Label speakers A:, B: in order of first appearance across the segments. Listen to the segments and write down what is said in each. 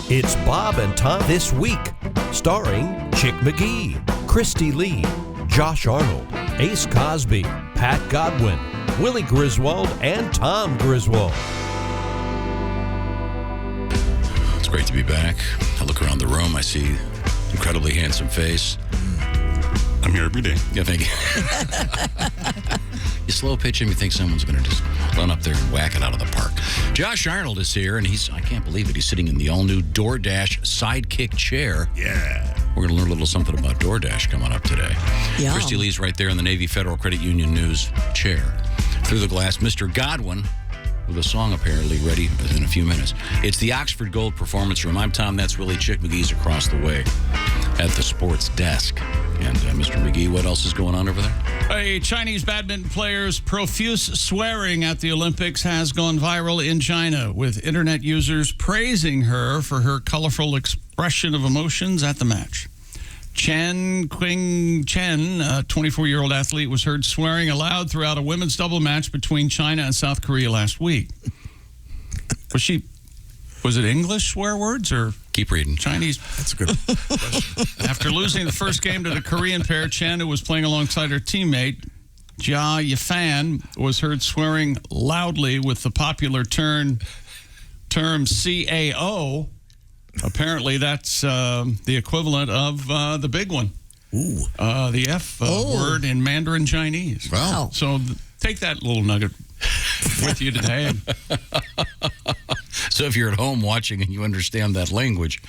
A: It's Bob and Tom This Week, starring Chick McGee, Christy Lee, Josh Arnold, Ace Cosby, Pat Godwin, Willie Griswold, and Tom Griswold.
B: It's great to be back. I look around the room. I see incredibly handsome face.
C: I'm here every day.
B: Yeah, thank you. You slow pitch him, you think someone's going to just run up there and whack it out of the park. Josh Arnold is here, and I can't believe it, he's sitting in the all-new DoorDash Sidekick chair.
C: Yeah.
B: We're going to learn a little something about DoorDash coming up today.
D: Yum.
B: Christy Lee's right there in the Navy Federal Credit Union News chair. Through the glass, Mr. Godwin, with a song apparently ready in a few minutes. It's the Oxford Gold Performance Room. I'm Tom. That's Willie. Chick McGee's across the way at the sports desk. And Mr. McGee, what else is going on over there?
E: A Chinese badminton player's profuse swearing at the Olympics has gone viral in China, with internet users praising her for her colorful expression of emotions at the match. Chen Qing-chen, a 24-year-old athlete, was heard swearing aloud throughout a women's double match between China and South Korea last week. Was it English swear words or
B: Keep reading.
E: Chinese?
C: That's a good question.
E: After losing the first game to the Korean pair, Chen, who was playing alongside her teammate, Jia Yifan, was heard swearing loudly with the popular term CAO. Apparently, that's the equivalent of the big one.
C: Ooh.
E: The F word in Mandarin Chinese.
C: Wow.
E: So take that little nugget with you today.
B: So if you're at home watching and you understand that language,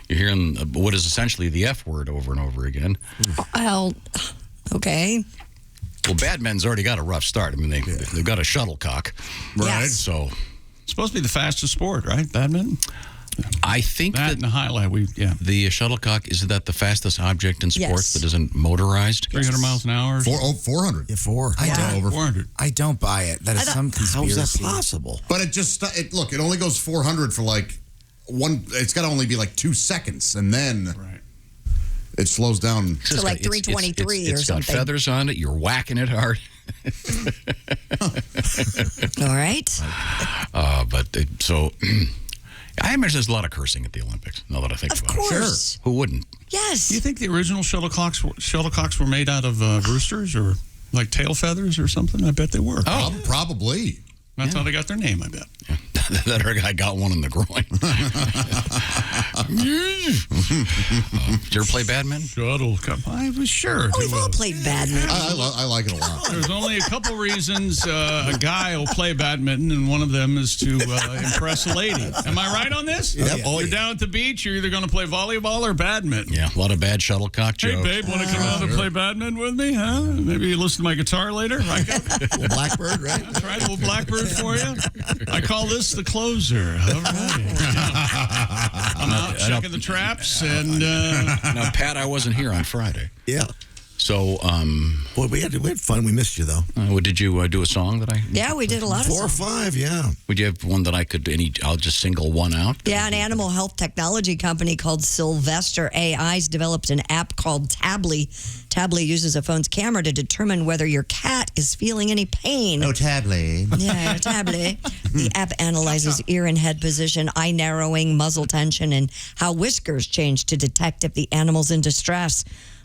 B: you're hearing what is essentially the F word over and over again.
D: Well, okay.
B: Well, badminton's already got a rough start. I mean, they've got a shuttlecock.
C: Right.
D: Yes.
B: So
E: It's supposed to be the fastest sport, right? Badminton?
B: I think
E: That
B: that
E: and the highlight,
B: the shuttlecock, is that the fastest object in sports
D: Yes.
B: that isn't motorized?
E: 300 miles an hour.
C: 400.
F: Yeah, 4.
D: Yeah.
F: I don't.
E: 400.
F: I don't buy it. That is some conspiracy.
G: How is that possible?
C: But it only goes 400 for like one. It's got to only be like 2 seconds, and then
E: Right.
C: it slows down.
D: So like 323 or
B: It's got
D: something.
B: feathers on it. You're whacking it hard.
D: All right.
B: So I imagine there's a lot of cursing at the Olympics, now that I think
D: Of
B: about it.
D: course.
B: Who wouldn't?
D: Yes.
E: Do you think the original shuttlecocks were made out of roosters or like tail feathers or something? I bet they were.
C: Probably.
E: That's how they got their name, I bet.
B: That other guy got one in the groin. Did you ever play badminton?
E: Shuttlecock. I was sure.
D: Oh, we've all played badminton.
C: I like it a lot.
E: There's only a couple reasons a guy will play badminton, and one of them is to impress a lady. Am I right on this?
F: Yep. Oh,
E: You're
F: yeah.
E: down at the beach, you're either going to play volleyball or badminton.
B: Yeah, a lot of bad shuttlecock
E: Hey,
B: jokes.
E: babe, want to come out and play badminton with me? Huh? Maybe you listen to my guitar later? Right?
F: Little blackbird, right?
E: That's right, a little blackbird for you. I call this the closer. All right. I'm out checking the traps, and
B: Now, Pat, I wasn't here on Friday.
G: Yeah.
B: So,
G: Boy, we had fun. We missed you, though.
B: did you do a song that I...
D: Yeah, we did a lot of
G: 4 or
D: songs.
G: 5, yeah.
B: Would you have one that I could... I'll just single one out?
D: Yeah, an animal health technology company called Sylvester AI's developed an app called Tably. Tably uses a phone's camera to determine whether your cat is feeling any pain.
G: Oh, Tably.
D: Yeah, Tably. The app analyzes ear and head position, eye narrowing, muzzle tension, and how whiskers change to detect if the animal's in distress.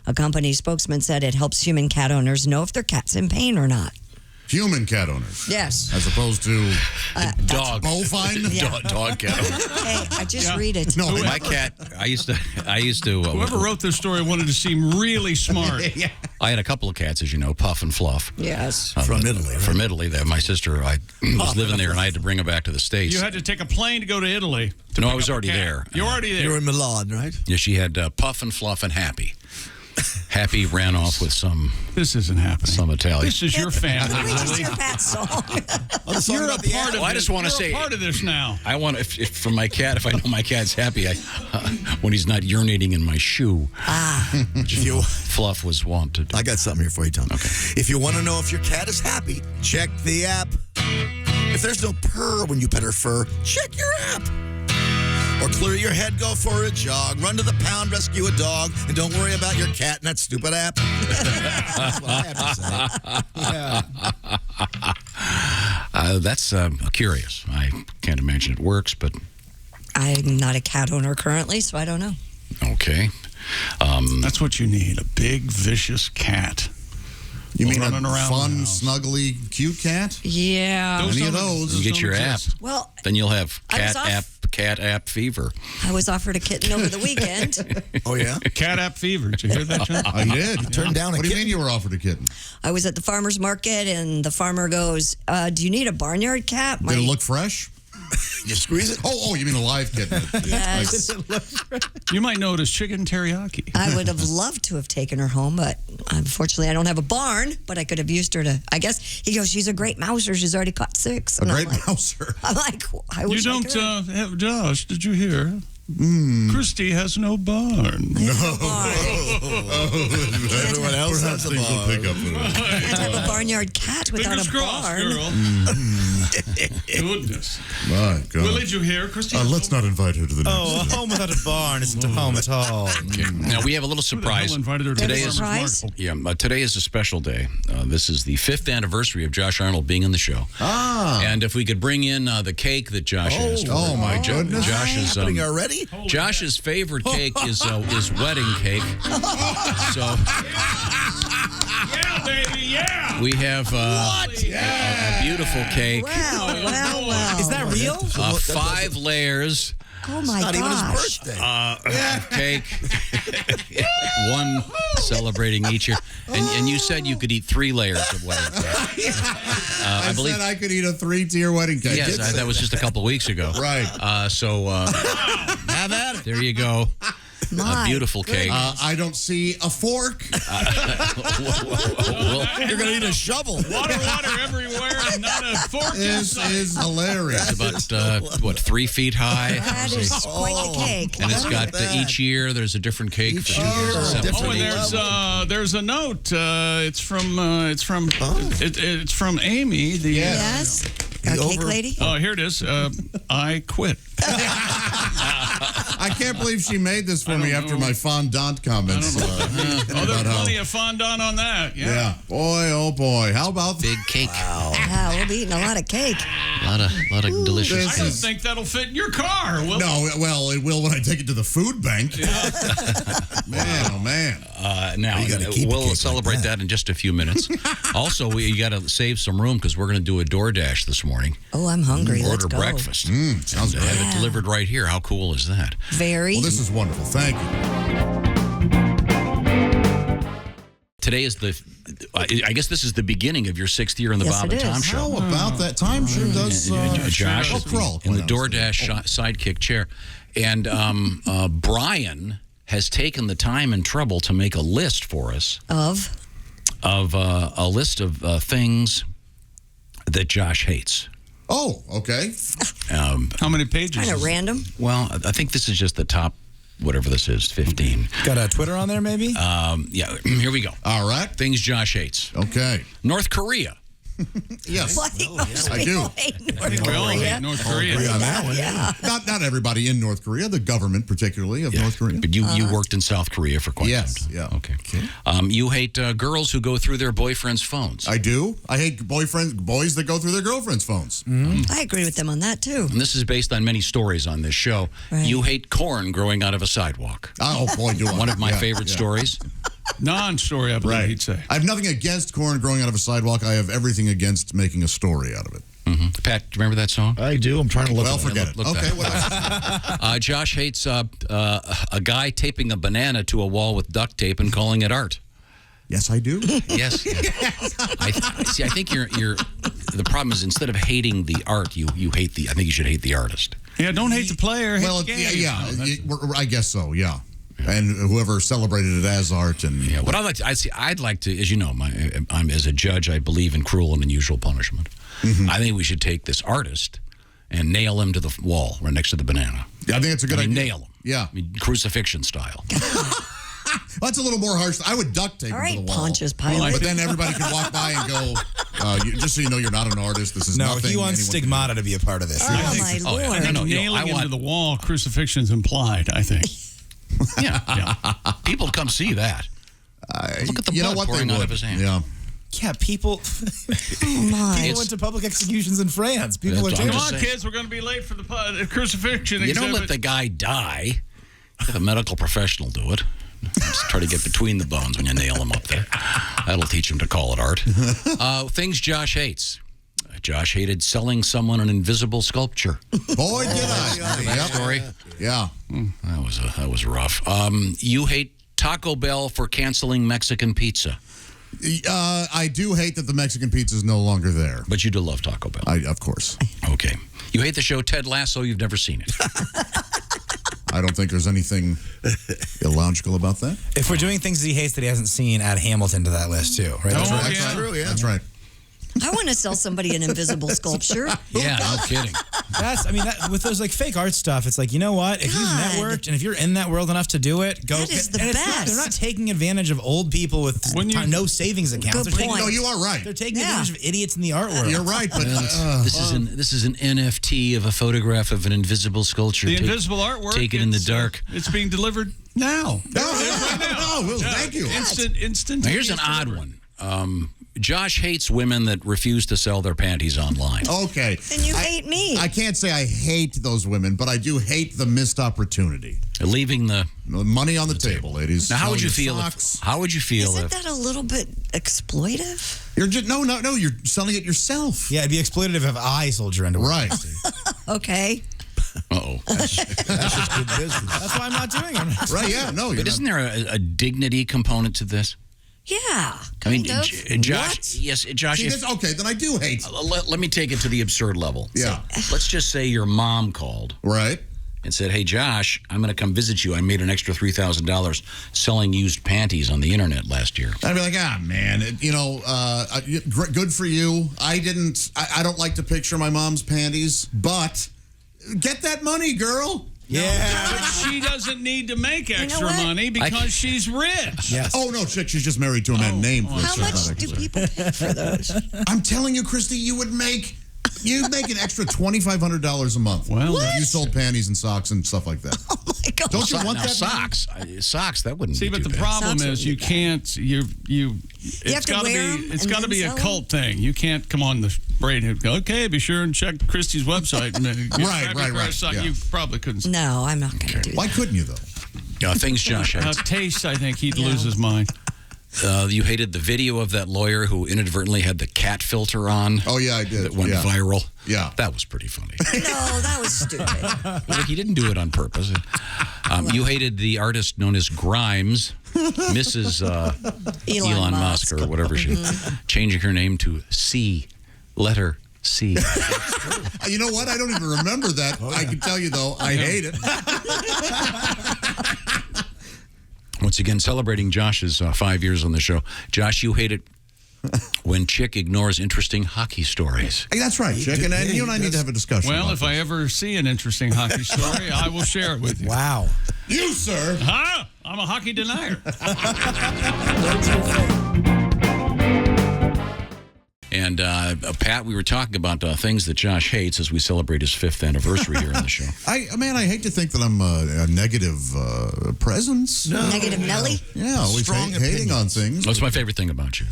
D: A company spokesman said it helps human cat owners know if their cat's in pain or not.
C: Human cat owners.
D: Yes.
C: As opposed to
B: Dog.
C: bovine.
D: Yeah.
B: Dog cat.
D: Hey, I just
E: Yeah.
D: read it.
C: No,
B: My cat, I used to
E: whoever wrote this story wanted to seem really smart.
B: I had a couple of cats, as you know, Puff and Fluff.
D: Yes.
G: From Italy, right?
B: From Italy. My sister, I was living there, and I had to bring her back to the States.
E: You had to take a plane to go to Italy.
B: No, I
E: pick
B: was
E: up a
B: already
E: cat.
B: there.
E: You're already there.
G: You were in Milan, right?
B: Yeah, she had Puff and Fluff and Happy. Happy ran off with some
E: This isn't happening.
B: Italian.
E: This is your family,
D: We just
E: Lily.
D: hear Pat's song.
E: You're a part of
B: I
E: this.
B: just wanna
E: You're
B: say-
E: a part of this now.
B: I want if for my cat, if I know my cat's happy, when he's not urinating in my shoe.
G: If you,
B: Fluff was wanted.
G: I got something here for you, Tom. Okay. If you want to know if your cat is happy, check the app. If there's no purr when you pet her fur, check your app. Or clear your head, go for a jog, run to the pound, rescue a dog, and don't worry about your cat and that stupid app. That's what I have to say.
B: That's curious. I can't imagine it works, but
D: I'm not a cat owner currently, so I don't know.
B: Okay.
E: That's what you need, a big, vicious cat.
C: You mean a
E: running around
C: fun,
E: the house.
C: snuggly, cute cat?
D: Yeah.
C: Any of
E: don't-
C: those?
B: You get your app.
E: exist.
D: Well,
B: Then you'll have
D: I was
B: cat app fever.
D: I was offered a kitten over the weekend.
G: Oh, yeah?
E: Cat app fever. Did you hear that, John?
C: I did.
G: Turned down a
C: What do you
G: kitten.
C: mean you were offered a kitten?
D: I was at the farmer's market, and the farmer goes, do you need a barnyard cat?
C: Did it look fresh?
G: You squeeze it?
C: Oh, you mean a live kitten?
D: Yes.
E: You might know it as chicken teriyaki.
D: I would have loved to have taken her home, but unfortunately I don't have a barn, but I could have used her to, I guess, he goes, she's a great mouser. She's already caught 6.
C: A
D: And
C: great
D: I'm like,
C: mouser.
D: I'm like, I
E: You
D: wish I
E: don't
D: could.
E: have Josh, did you hear? Christy has no barn.
G: Everyone else has a bar.
C: pick up for it.
D: Can't have a barnyard cat without
E: Fingers
D: a
E: crossed,
D: barn.
E: girl. Goodness.
C: My God.
E: Willie, did you hear, Christy?
C: Let's not invite her to the next.
F: Oh, a home without a barn isn't a home at all.
B: Now, we have a little
E: Who the hell
B: surprise.
E: invited her to
B: Today
E: the
B: is
E: farmer's market?
B: Yeah, today is a special day. This is the 5th anniversary of Josh Arnold being in the show. And if we could bring in the cake that Josh asked for.
C: Oh, my goodness.
B: Josh's
G: Happening already?
B: Josh's favorite cake is wedding cake. So
E: Yeah, baby, yeah.
B: we have a beautiful cake,
D: Wow.
F: Is that real?
B: 5 layers
D: Oh my
G: Not even his
D: gosh.
G: birthday.
B: of cake, one celebrating each year. And you said you could eat 3 layers of wedding cake.
C: I
B: believe-
C: said I could eat a 3-tier wedding cake.
B: Yes, that was just a couple weeks ago.
C: Right.
B: Have at it. There you go.
D: My
B: A beautiful cake.
C: I don't see a fork.
G: You're going to need a shovel.
E: Water everywhere, and not a fork
C: This
E: inside.
C: is hilarious.
B: About 3 feet high.
D: That is quite a cake.
B: And it's got each year there's a different cake.
G: Each
B: for
G: year,
B: different
G: different
E: Oh, and
G: level.
E: there's a note. It's from Amy. The
D: Yes. Our cake lady.
E: oh, here it is. I quit.
C: I can't believe she made this for me after my fondant comments.
E: Oh, there's
C: about how-
E: plenty of fondant on that.
C: Yeah. Boy, oh boy. How about
B: Big cake.
D: Wow, we'll be eating a lot of cake.
B: A lot of delicious
C: This
E: I don't
B: cake.
E: think that'll fit in your car. Will it?
C: No, well, it will when I take it to the food bank. Man, oh man.
B: Now,
G: You gotta keep a
B: we'll
G: cake like
B: celebrate that in just a few minutes. Also, you got to save some room because we're going to do a DoorDash this morning.
D: Oh, I'm hungry. Let's
B: Order
D: go.
B: breakfast.
C: Sounds
B: And have
C: good.
B: it delivered right here. How cool is that?
D: Very.
C: Well, this is wonderful. Thank you.
B: Today is I guess this is the beginning of your 6th year in the
D: Yes,
B: Bob
D: it
B: and Tom
D: is.
B: show.
C: How about that? Time sure does.
B: Josh is
C: crawl,
B: in the
C: quite honestly.
B: DoorDash sidekick chair. And Brian has taken the time and trouble to make a list for us
D: Of.
B: of a list of things that Josh hates.
C: Oh, okay.
E: How many pages?
D: Kind of random.
B: Well, I think this is just the top, whatever this is, 15.
F: Got a Twitter on there, maybe?
B: Yeah, here we go.
C: All right.
B: Things Josh hates.
C: Okay.
B: North Korea.
C: Yes.
D: Well, I think most
C: I do.
D: people hate North
E: We all
D: Korea.
E: hate North Korea.
C: Agree on that one.
D: Yeah.
C: Not everybody in North Korea, the government particularly of North Korea.
B: But you worked in South Korea for quite
C: Yes,
B: some time.
C: yeah.
B: Okay. You hate girls who go through their boyfriends' phones.
C: I do. I hate boys that go through their girlfriends' phones.
D: I agree with them on that, too.
B: And this is based on many stories on this show.
D: Right.
B: You hate corn growing out of a sidewalk.
C: Oh boy, do I.
B: One of my
C: Yeah,
B: favorite
C: yeah.
B: stories.
E: Non-story, I believe he'd say.
C: I have nothing against corn growing out of a sidewalk. I have everything against making a story out of it.
B: Pat, do you remember that song?
F: I do. I'm trying to look
C: Well,
F: at it.
C: forget it.
B: look
C: Okay,
B: back.
C: what else?
B: Josh hates a guy taping a banana to a wall with duct tape and calling it art.
C: Yes, I do.
B: Yes. I think the problem is instead of hating the art, you hate I think you should hate the artist.
E: Yeah, don't hate the player. Hate
C: Well,
E: the game.
C: yeah,
E: No, that's-
C: I guess so. Yeah, and whoever celebrated it as art and
B: Yeah, what I'd like to, as you know, I'm as a judge, I believe in cruel and unusual punishment. I think we should take this artist and nail him to the wall right next to the banana.
C: Yeah, I think it's a good idea.
B: Nail him.
C: Yeah,
B: Crucifixion style.
C: that's a little more harsh. I would duct tape
D: All
C: him to
D: right,
C: the wall.
D: Pontius Pilate.
C: But then everybody could walk by and go, just so you know, you're not an artist. This is
F: No,
C: nothing.
F: he wants
C: anyone can
F: Stigmata to be a part of this.
D: Oh, my
B: Oh, yeah.
D: Lord.
B: No,
E: Nailing
B: I
E: him
B: want-
E: to the wall, crucifixion's implied, I think.
B: Yeah. People come see that. Look at the
C: You know
B: blood
C: what?
B: pouring
C: They
B: out
C: would.
B: of his hand.
C: Yeah.
F: Yeah, people.
D: Oh my.
F: People went to public executions in France. People are
B: I'm
F: doing
E: Come
B: just
E: on,
B: saying.
E: kids, we're going to be late for the crucifixion
B: You don't
E: exhibit.
B: let the guy die. Have a medical professional do it. Just try to get between the bones when you nail him up there. That'll teach him to call it art. Things Josh hates. Josh hated selling someone an invisible sculpture.
C: Boy, did I.
B: That story.
C: Yeah.
B: That was rough. You hate Taco Bell for canceling Mexican pizza,
C: I do hate that the Mexican pizza is no longer there.
B: but you do love Taco Bell.
C: Of course.
B: Okay. You hate the show Ted Lasso. You've never seen it.
C: I don't think there's anything illogical about that.
F: If we're doing things that he hates that he hasn't seen, add Hamilton to that list too, right?
E: Oh,
C: That's
E: yeah.
C: true, yeah. That's right.
D: I want to sell somebody an invisible sculpture.
B: Yeah, no kidding.
F: With those like fake art stuff, it's like, you know what? If you've
D: God.
F: networked and if you're in that world enough to do it, go.
D: That is the
F: and it's not-
D: best.
F: they're not taking advantage of old people with no savings accounts.
D: Good
F: They're taking,
D: point.
C: No, you are right.
F: they're taking
D: Yeah.
F: advantage of idiots in the art world.
C: You're right, but
B: This is an NFT of a photograph of an invisible sculpture.
E: The invisible artwork.
B: Taken in the
E: it's,
B: dark.
E: It's being delivered now.
C: well, thank you.
E: Instant.
B: Now, here's an odd one. Josh hates women that refuse to sell their panties online.
C: Okay.
D: Then you hate me.
C: I can't say I hate those women, but I do hate the missed opportunity.
B: Leaving the
C: Money on the table, ladies.
B: Now, how would
C: Sell
B: you
C: your
B: feel?
C: socks.
B: How would you feel
D: Isn't
B: if?
D: that a little bit exploitive?
C: You're just no. You're selling it yourself.
F: Yeah, it'd be exploitative if I sold your underwear.
C: Right.
D: Okay.
B: Uh-oh.
G: That's just good business.
F: That's why I'm not doing it.
C: Right. Yeah. No. You're
B: But isn't there a dignity component to this?
D: Yeah.
B: I mean,
D: kind of.
B: Josh.
D: What?
B: Yes, Josh.
C: See,
B: If,
C: okay, then I do hate.
B: let me take it to the absurd level.
C: Yeah.
B: Let's just say your mom called
C: Right.
B: and said, "Hey, Josh, I'm going to come visit you. I made an extra $3,000 selling used panties on the internet last year."
C: I'd be like, man, good for you. I don't like to picture my mom's panties, but get that money, girl.
F: Yeah.
E: But she doesn't need to make extra
D: what?
E: money because she's rich.
F: Yes.
C: Oh no, chick, she's just married to a man named.
D: How much do people pay for those?
C: I'm telling you, Christy, you'd make an extra $2,500 a month.
E: Well,
C: if you sold panties and socks and stuff like that.
D: Oh my God.
C: Don't you want
B: now,
C: that?
B: socks? Socks, that wouldn't
E: See,
B: be
E: but
B: too
E: the
B: bad.
E: problem
D: Socks
E: is you
D: would be bad.
E: can't. It's
D: have to
E: got to
D: wear
E: be.
D: 'em
E: It's
D: and
E: got to
D: then
E: be a
D: sell 'em?
E: cult thing. You can't come on the radio and go, okay, be sure and check Christy's website. And
C: Right. Yeah.
E: You probably couldn't.
D: No, I'm not going to do that.
C: Why couldn't you though?
B: Things Josh hates.
E: Taste, I think he'd lose his mind.
B: You hated the video of that lawyer who inadvertently had the cat filter on.
C: Oh yeah, I did.
B: That went
C: yeah.
B: viral.
C: Yeah.
B: That was pretty funny.
D: No, that was stupid.
B: Look, he didn't do it on purpose. You hated the artist known as Grimes, Mrs. Elon Musk or whatever she is, changing her name to C, letter C.
C: You know what? I don't even remember that. I can tell you though, I hate it.
B: Once again, celebrating Josh's 5 years on the show. Josh, you hate it when Chick ignores interesting hockey stories.
C: Hey, that's right, chick, and you and I need to have a discussion.
E: Well,
C: about
E: if I ever see an interesting hockey story, I will share it with you.
F: Wow.
C: this. You, sir.
E: Huh? I'm a hockey denier.
B: And Pat, we were talking about things that Josh hates as we celebrate his 5th anniversary here on the show.
C: I hate to think that I'm a negative presence.
D: Negative Nelly?
C: Yeah, always
G: Strong
C: hating on things.
B: That's my favorite thing about you,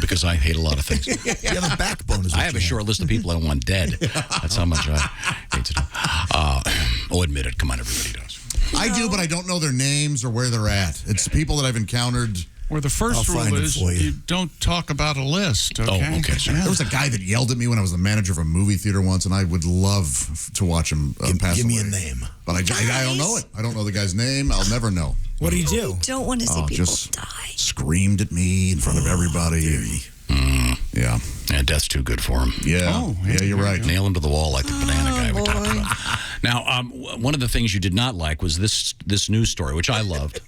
B: because I hate a lot of things.
G: You have a backbone. Is what
B: I have a
G: you
B: short list of people I want dead. That's how much I hate to do. Admit it. Come on, everybody does.
C: I do, but I don't know their names or where they're at. It's people that I've encountered.
E: Where the first
G: I'll
E: rule
G: find it
E: is
G: for you.
E: you don't talk about a list. Okay.
B: Oh, okay, sir.
C: There was a guy that yelled at me when I was the manager of a movie theater once, and I would love to watch him pass
G: Give me
C: away.
G: a name.
C: But I don't know it. I don't know the guy's name. I'll never know.
F: What do you do?
D: Don't want to see people
C: Just
D: die.
C: screamed at me in front of everybody. Yeah.
B: Yeah, death's too good for him.
C: Yeah.
E: Oh,
C: yeah, you're right.
B: Nail him to the wall like the banana guy we talked about. Now, one of the things you did not like was this news story, which I loved.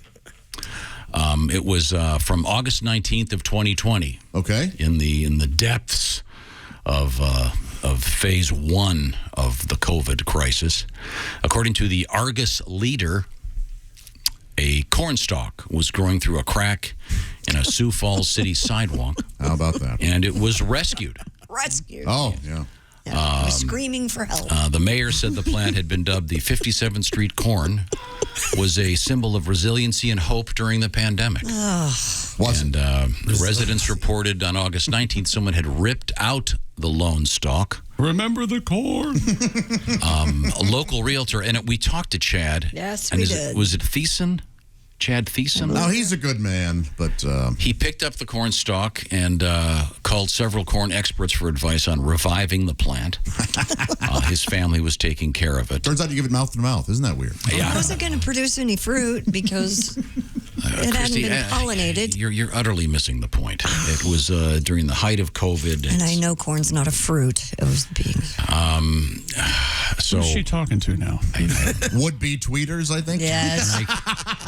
B: It was from August 19th of 2020.
C: Okay.
B: In the depths of phase 1 of the COVID crisis, according to the Argus Leader, a cornstalk was growing through a crack in a Sioux Falls city sidewalk,
C: How about that?
B: and it was rescued.
D: Rescue.
C: Oh, yeah.
D: Yeah, we're screaming for help.
B: The mayor said the plant had been dubbed the 57th Street Corn, was a symbol of resiliency and hope during the pandemic. Residents reported on August 19th someone had ripped out the lone stalk.
E: Remember the corn.
B: A local realtor, and we talked to Chad.
D: Yes,
B: and
D: we did.
B: Was it Thiessen? Chad Thiessen?
C: No, he's a good man, but
B: He picked up the corn stalk and called several corn experts for advice on reviving the plant. His family was taking care of it.
C: turns out you give it mouth to mouth. Isn't that weird?
D: It wasn't going to produce any fruit because it hadn't been pollinated.
B: You're utterly missing the point. It was during the height of COVID.
D: And I know corn's not a fruit. It was beans.
E: Who's she talking to now?
C: Would-be tweeters, I think.
D: Yes.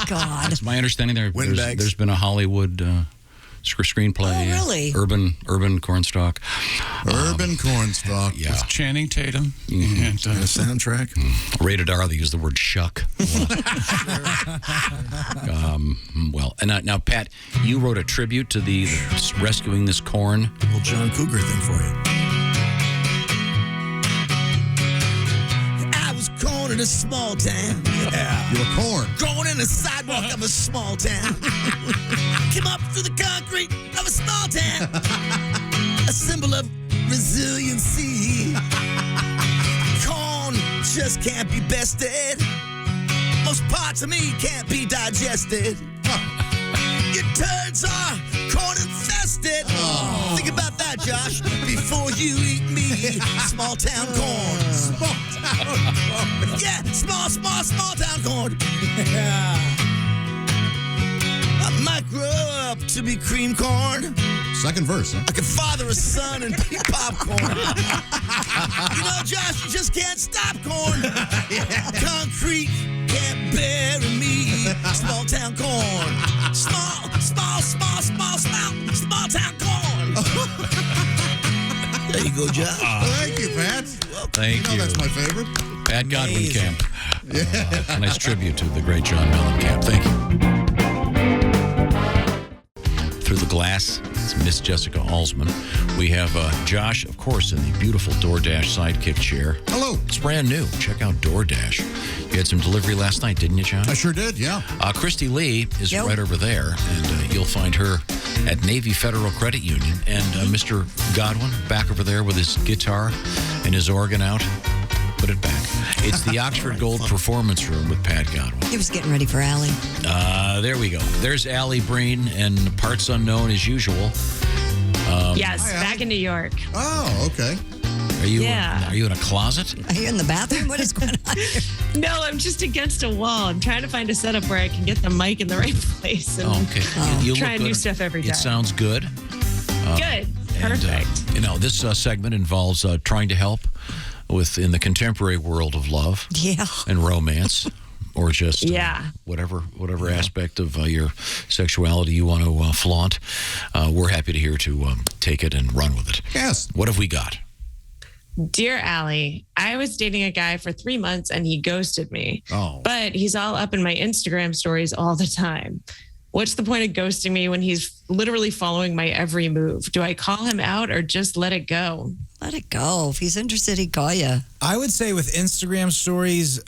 D: God.
B: It's my understanding
G: Windbags.
B: there's been a Hollywood screenplay.
D: Oh, really?
B: Urban cornstalk.
C: Urban cornstalk.
B: Yeah.
E: With Channing Tatum.
B: Mm-hmm.
E: And,
G: The soundtrack.
B: Rated R, they use the word shuck. Well, and now, Pat, you wrote a tribute to the rescuing this corn.
G: Little John Cougar thing for you. I was corn in a small town. Yeah.
C: You were corn.
G: Growing in the sidewalk of a small town. Came up through the concrete of a small town. A symbol of resiliency. Corn just can't be bested. Most parts of me can't be digested. Your turds are corn infested. Think about that, Josh, before you eat me. Small town corn.
C: Small town corn.
G: Yeah, small town corn. I might grow up to be cream corn.
C: Second verse, huh?
G: I could father a son and be popcorn. You know, Josh, you just can't stop corn. Concrete can't bury me. Small town corn. Small town corn. There you go, Josh.
C: Thank you, Pat.
B: Thank you.
C: That's my favorite.
B: Pat Godwin
G: Amazing.
B: Camp. A nice tribute to the great John Mellencamp. Thank you. Through the glass, it's Miss Jessica Alsman. We have Josh, of course, in the beautiful DoorDash sidekick chair.
C: Hello.
B: It's brand new. Check out DoorDash. You had some delivery last night, didn't you, John?
C: I sure did, yeah.
B: Christy Lee is
D: Yep.
B: right over there, and you'll find her at Navy Federal Credit Union. And Mr. Godwin back over there with his guitar and his organ out. Put it back. It's the Oxford Gold Performance Room with Pat Godwin.
D: He was getting ready for Alli.
B: There we go. There's Alli Breen and parts unknown as usual.
H: Yes, back in New York.
C: Oh, okay.
B: Are you
H: Yeah.
B: are you in a closet?
D: Are you in the bathroom? What is going on here?
H: No, I'm just against a wall. I'm trying to find a setup where I can get the mic in the right place. And
B: Oh, okay. You
H: Trying
B: look
H: new
B: good.
H: stuff every
B: It
H: day.
B: sounds good.
H: Good.
B: And,
H: Perfect.
B: this segment involves trying to help in the contemporary world of love
D: Yeah.
B: and romance, or just
H: Yeah.
B: whatever aspect of your sexuality you want to flaunt. We're happy to hear to take it and run with it.
C: Yes.
B: What have we got?
H: Dear Alli, I was dating a guy for 3 months and he ghosted me.
C: Oh.
H: But he's all up in my Instagram stories all the time. What's the point of ghosting me when he's literally following my every move? Do I call him out or just let it go?
D: Let it go. If he's interested, he'd call you.
F: I would say with Instagram stories,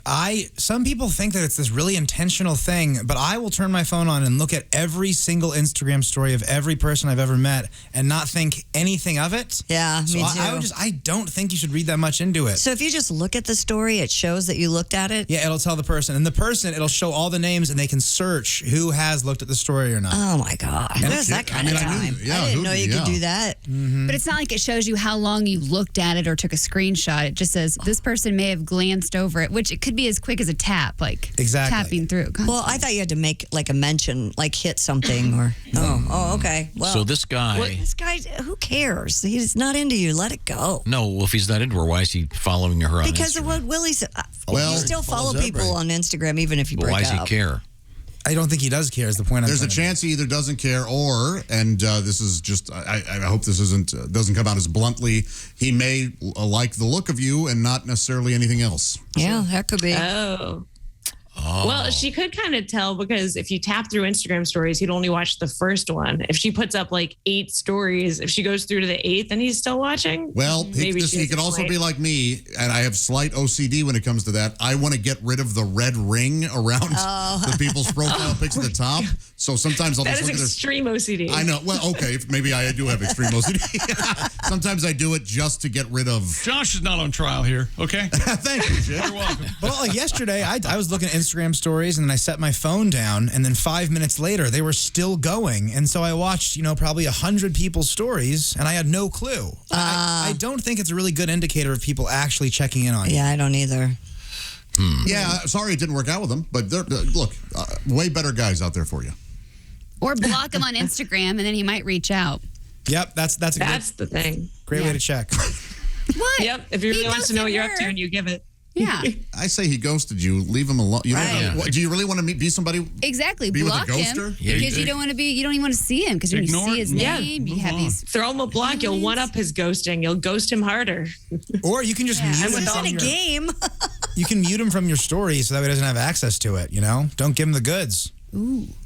F: some people think that it's this really intentional thing, but I will turn my phone on and look at every single Instagram story of every person I've ever met and not think anything of it.
D: Yeah,
F: So
D: me
F: I
D: too.
F: I don't think you should read that much into it.
D: So if you just look at the story, it shows that you looked at it.
F: Yeah, it'll tell the person. And the person, it'll show all the names and they can search who has looked at the story or not.
D: Oh my God. Where's that kind of
C: I knew-
D: time?
C: yeah,
D: I didn't
C: who-
D: know you
C: yeah.
D: could do that.
I: But it's not like it shows you how long you looked at it or took a screenshot. It just says this person may have glanced over it, which it could be as quick as a tap, like
F: Exactly.
I: tapping through.
D: Well, I thought you had to make like a mention, like hit something or, okay. Well,
B: So this guy.
D: this guy, who cares? He's not into you. Let it go.
B: No, well, if he's not into her, why is he following her on
D: Because
B: Instagram?
D: of what Willie said.
C: Well,
D: you still follow
G: follows
D: people
G: everybody.
D: on Instagram even if you
B: But
D: break
B: why does he
D: up.
B: care?
F: I don't think he does care is the point I'm
C: There's a
F: trying to
C: chance he either doesn't care or, and this is just, I hope this doesn't come out as bluntly, he may like the look of you and not necessarily anything else.
D: Yeah, that could be.
H: Oh. Well, she could kind of tell because if you tap through Instagram stories, he'd only watch the first one. If she puts up like 8 stories, if she goes through to the 8th and he's still watching,
C: Well, he could also be like me, and I have slight OCD when it comes to that. I want to get rid of the red ring around the people's profile pics at the top. So sometimes I'll
H: that
C: just
H: is
C: look at this.
H: extreme OCD.
C: I know. Well, okay, maybe I do have extreme OCD. Sometimes I do it just to get rid of.
E: Josh is not on trial here, okay?
C: Thank you, Jim.
E: You're welcome.
F: Well, like yesterday, I was looking at Instagram stories and then I set my phone down, and then 5 minutes later, they were still going. And so I watched, probably 100 people's stories, and I had no clue. I don't think it's a really good indicator of people actually checking in on you.
D: Yeah, I don't either.
C: Yeah, sorry it didn't work out with them, but look, way better guys out there for you.
I: Or block him on Instagram, and then he might reach out.
F: Yep, that's
H: the thing.
F: great way to check.
I: What?
H: Yep. If he really wants to know what you're up to and you give it.
I: Yeah.
C: I say he ghosted you. Leave him alone. You don't know, do you really want to be somebody?
I: Exactly.
C: Be with a
I: Block him
C: ghoster?
I: because you don't want to be. You don't even want to see him because when you
E: Ignore
I: see
E: it.
I: his
H: Yeah.
I: name, you have these.
H: Throw him a block. You'll one up his ghosting. You'll ghost him harder.
F: Or you can just mute him
D: This isn't
F: from
D: a
F: your,
D: game.
F: you can mute him from your story so that way he doesn't have access to it, Don't give him the goods.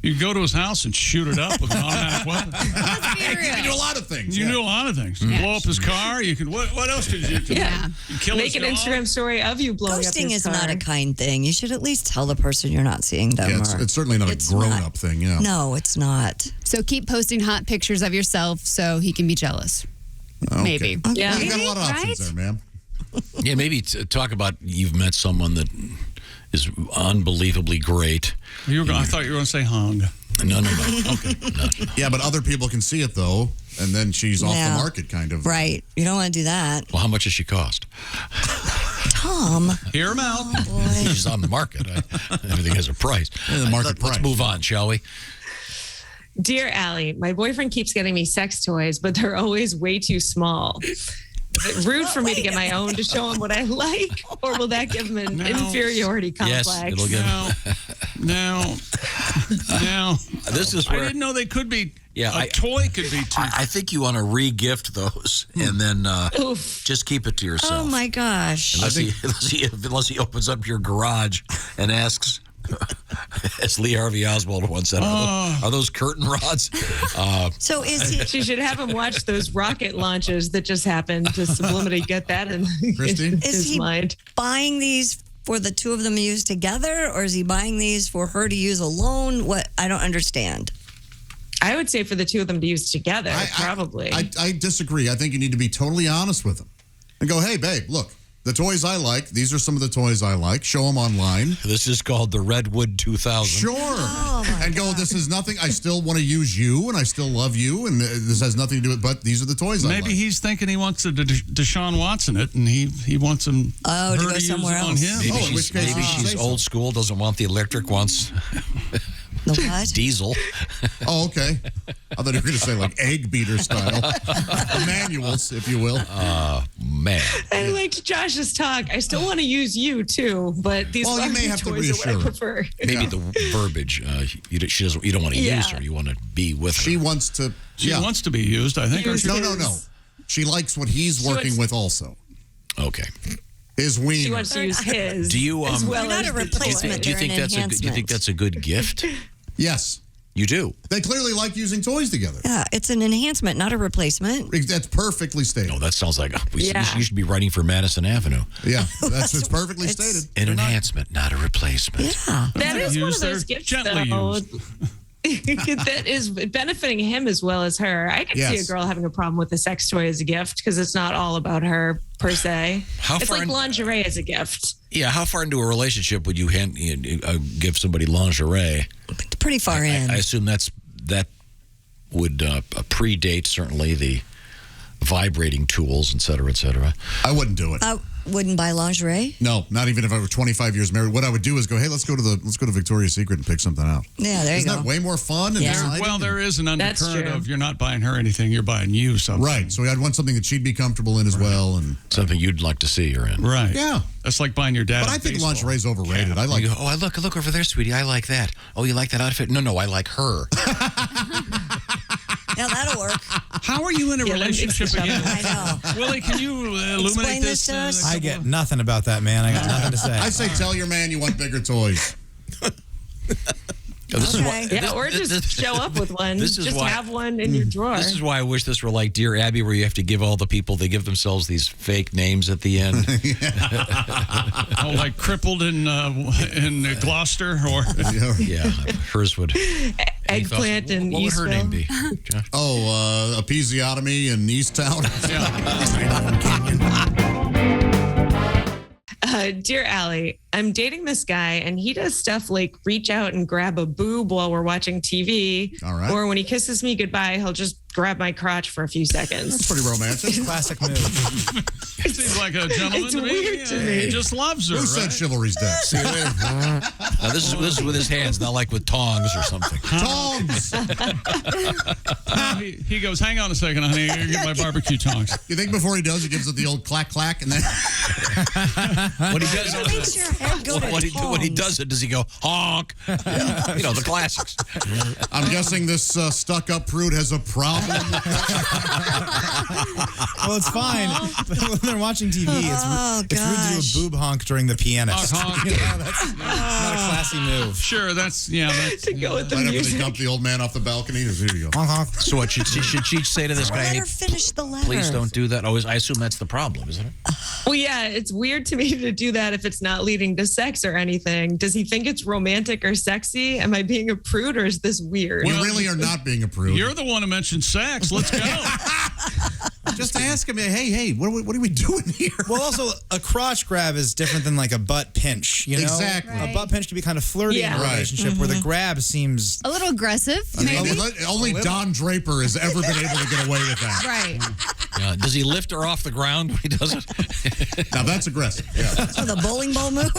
E: You go to his house and shoot it up with an automatic weapon.
I: Let's be
C: You can do a
I: real.
C: lot of things.
E: You
C: yeah.
E: can do a lot of things. Blow up his car. You can. What else could you do?
H: Yeah.
E: You kill
H: Make
E: his
H: an
E: dog?
H: Instagram story of you blowing up
D: Ghosting
H: his
D: is
H: car.
D: not a kind thing. You should at least tell the person you're not seeing them.
C: Yeah,
D: or-
C: it's certainly not a
D: It's
C: grown
D: not.
C: up thing. Yeah.
D: No, it's not.
I: So keep posting hot pictures of yourself so he can be jealous.
C: Okay.
I: Maybe.
H: Yeah.
C: Well, you got a lot of options
I: Right?
C: there, ma'am.
B: Yeah, maybe talk about you've met someone that is unbelievably great.
E: I thought you were going to say hung.
B: No. Okay. No.
C: Yeah, but other people can see it though, and then she's off the
D: Yeah.
C: market, kind of.
D: Right. You don't want to do that.
B: Well, how much does she cost?
D: Tom.
E: Hear him out.
B: She's on the market. Everything has a price.
C: the market
B: Let's
C: price.
B: move on, shall we?
H: Dear Alli, my boyfriend keeps getting me sex toys, but they're always way too small. Is it rude for me to get my own to show him what I like, or will that give him an
E: No.
H: inferiority complex?
B: Yes, it'll give.
E: No.
B: This is
E: I
B: where
E: didn't know they could be.
B: Yeah,
E: a toy could be too.
B: I think you want to re-gift those and then
H: Oof.
B: just keep it to yourself.
D: Oh my gosh.
B: Unless he opens up your garage and asks, as Lee Harvey Oswald once said, are those curtain rods?
D: So is he?
H: She should have him watch those rocket launches that just happened to subliminally get that in
C: Christy?
D: Is
H: his
D: he
H: mind.
D: buying these for the two of them to use together, or is he buying these for her to use alone? What I don't understand.
H: I would say for the two of them to use together, probably.
C: I disagree. I think you need to be totally honest with them and go, hey, babe, look, the toys I like, these are some of the toys I like. Show them online.
B: This is called the Redwood 2000.
C: Sure.
D: Oh,
C: And go, this is nothing. I still want to use you and I still love you. And this has nothing to do with but these are the toys I like.
E: Maybe he's thinking he wants to Deshaun Watson it, and he wants him.
D: Oh, to
E: her
D: go
E: use
D: somewhere
E: it on
D: else.
E: him.
B: Maybe
C: Oh, in which case you should
B: she's
C: say
B: old school, doesn't want the electric, wants
D: The what?
B: diesel.
C: Oh, okay. I thought you were going to say like egg beater style. Manuals, if you will.
B: Man.
H: I liked Josh's talk. I still want to use you too, but these
C: Well, you may
H: Barbie
C: have to
H: toys are what I
C: reassure her.
H: prefer.
B: Maybe the verbiage. You don't want to
H: Yeah.
B: use her. You want to be with her.
C: She wants to.
E: She wants to be used, I think.
H: Use-
C: No. She likes what he's working with also.
B: Okay.
C: His wiener.
H: She wants to use his.
B: Do you,
H: as well
D: You're not
H: as
D: a
H: the
D: replacement.
H: toy.
B: do you think
D: They're an
B: that's a good, do you think
D: enhancement.
B: that's a good gift?
C: Yes.
B: You do.
C: They clearly like using toys together.
D: Yeah, it's an enhancement, not a replacement.
C: That's perfectly stated.
B: No, that sounds like
H: Yeah.
B: you should be writing for Madison Avenue.
C: Yeah, it's perfectly
D: It's-
C: stated.
B: An enhancement, not a replacement.
D: Yeah.
H: That is one
E: Used,
H: of those
E: they're
H: gifts,
E: gently
H: though,
E: used.
H: that is benefiting him as well as her. I could see a
C: Yes.
H: girl having a problem with a sex toy as a gift because it's not all about her per se.
B: How
H: It's
B: far
H: like
B: in-
H: lingerie as a gift.
B: Yeah, how far into a relationship would you give somebody lingerie?
D: It's pretty far in.
B: I assume that would predate certainly the vibrating tools, et cetera, et cetera.
C: I wouldn't do it.
D: I wouldn't buy lingerie.
C: No, not even if I were 25 years married. What I would do is go, hey, let's go to Victoria's Secret and pick something out.
D: Yeah, there you
C: Isn't
D: go.
C: that way more fun? And
D: Yeah.
C: exciting?
E: Well, there is an
H: That's
E: undercurrent
H: true.
E: of you're not buying her anything, you're buying you something.
C: Right. So I'd want something that she'd be comfortable in as well. And
B: Something you'd like to see her in.
E: Right.
C: yeah.
E: That's like buying your dad.
C: But
E: a
C: I think
E: baseball
C: lingerie's overrated. I like
B: You go, oh, look over there, sweetie. I like that. Oh, you like that outfit? No, I like her.
D: Yeah, that'll work.
E: How are you in a
H: Yeah, that makes
E: relationship
H: the
E: again?
D: I know.
E: Willie, can you illuminate
D: Explain this
E: this?
D: to us.
F: I get nothing about that, man. I got nothing to say.
C: I say tell your man you want bigger toys.
B: This is why,
D: Okay.
H: Yeah, or just show up with one.
B: This is
H: just
B: why-
H: have one in your drawer.
B: This is why I wish this were like Dear Abby, where you have to give all the people, they give themselves these fake names at the end.
E: Oh, like crippled in Gloucester, or
B: Yeah, hers would.
H: Eggplant and
B: What would her name be? Josh?
C: Oh, episiotomy in Easttown.
H: Dear Alli, I'm dating this guy and he does stuff like reach out and grab a boob while we're watching TV.
C: All right.
H: Or when he kisses me goodbye, he'll just grab my crotch for a few seconds.
C: That's pretty romantic.
F: Classic move.
E: seems like a gentleman
H: It's
E: to me.
H: weird to me.
E: He just loves her.
C: Who said
E: right?
C: chivalry's dead? See you later.
B: Now, this is with his hands, not like with tongs or something.
C: Tongs.
E: No, he goes, hang on a second, honey. I gotta get my barbecue tongs.
C: You think before he does, he gives it the old clack clack, and then
B: What he does,
D: It makes your head go to
B: when he
D: tongs.
B: does it, does he go honk? You know, the classics.
C: I'm guessing this stuck-up prude has a problem.
F: Well, it's fine. When they're watching TV, it's rude to do a boob honk during the pianist.
E: Honk.
F: You know, that's not a classy move.
E: Sure, that's
H: To go with the
C: Right after they
H: music.
C: dump the old man off the balcony. Here you go.
F: Honk, honk.
B: So what, should she say to this guy,
D: Let
B: hey,
D: her finish the letter.
B: please don't do that? Oh, I assume that's the problem, isn't it?
H: Well, yeah, it's weird to me to do that if it's not leading to sex or anything. Does he think it's romantic or sexy? Am I being a prude or is this weird?
C: You really are not being a prude.
E: You're the one who mentioned sex. Let's go.
C: Just ask him, hey, what are we doing here?
F: Well, also, a crotch grab is different than like a butt pinch, you know?
C: Exactly.
F: A butt pinch can be kind of flirty in a
H: Yeah.
F: relationship where the grab seems...
I: A little aggressive, maybe.
C: Only Don Draper has ever been able to get away with that.
I: Right.
B: Does he lift her off the ground when he does it?
C: Now that's aggressive. Yeah.
D: Oh, the bowling ball move?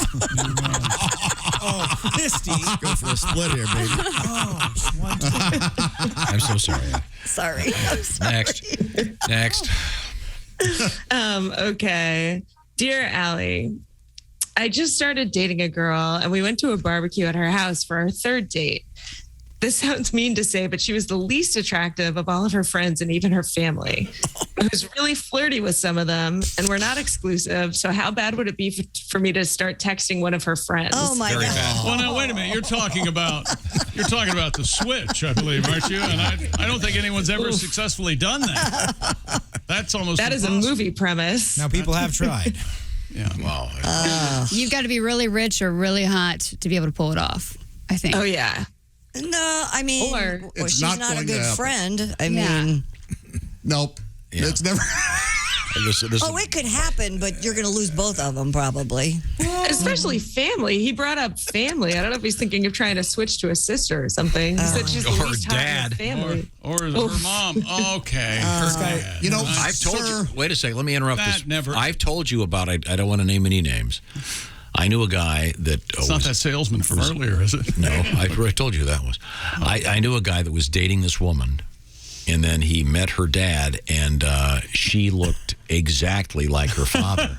F: Oh, Christy.
G: Go for a split here, baby.
B: I'm so sorry.
D: Sorry. I'm sorry.
B: Next.
H: Okay. Dear Alli, I just started dating a girl and we went to a barbecue at her house for our third date. This sounds mean to say, but she was the least attractive of all of her friends and even her family. I was really flirty with some of them, and we're not exclusive. So how bad would it be for me to start texting one of her friends?
D: Oh my
B: Very
D: God.
B: bad.
E: Well, now wait a minute. You're talking about the switch, I believe, aren't you? And I don't think anyone's ever successfully done that. That's almost
H: That is a
E: impossible.
H: movie premise.
F: Now, people have tried.
E: Yeah.
B: Wow.
I: You've got to be really rich or really hot to be able to pull it off, I think.
H: Oh, yeah.
D: No, I mean,
H: Or-
D: well,
C: It's
D: she's
C: not
D: not a
C: going to
D: good
C: happen.
D: friend. I
I: Yeah.
D: mean,
C: Nope.
B: Yeah.
C: It's never.
D: oh, it could happen, but you're going to lose both of them probably.
H: Especially family. He brought up family. I don't know if he's thinking of trying to switch to a sister or something. He said she's the
B: Or
H: least hot in
B: dad.
H: the family.
E: Or her mom. Okay. Her dad.
C: You know,
B: I've told
C: sir,
B: you. Wait a second. Let me interrupt
E: That
B: this.
E: never-
B: I've told you about. I don't want to name any names. I knew a guy that.
E: It's not that salesman from earlier, is it?
B: No, I told you that was. I knew a guy that was dating this woman, and then he met her dad, and she looked exactly like her father.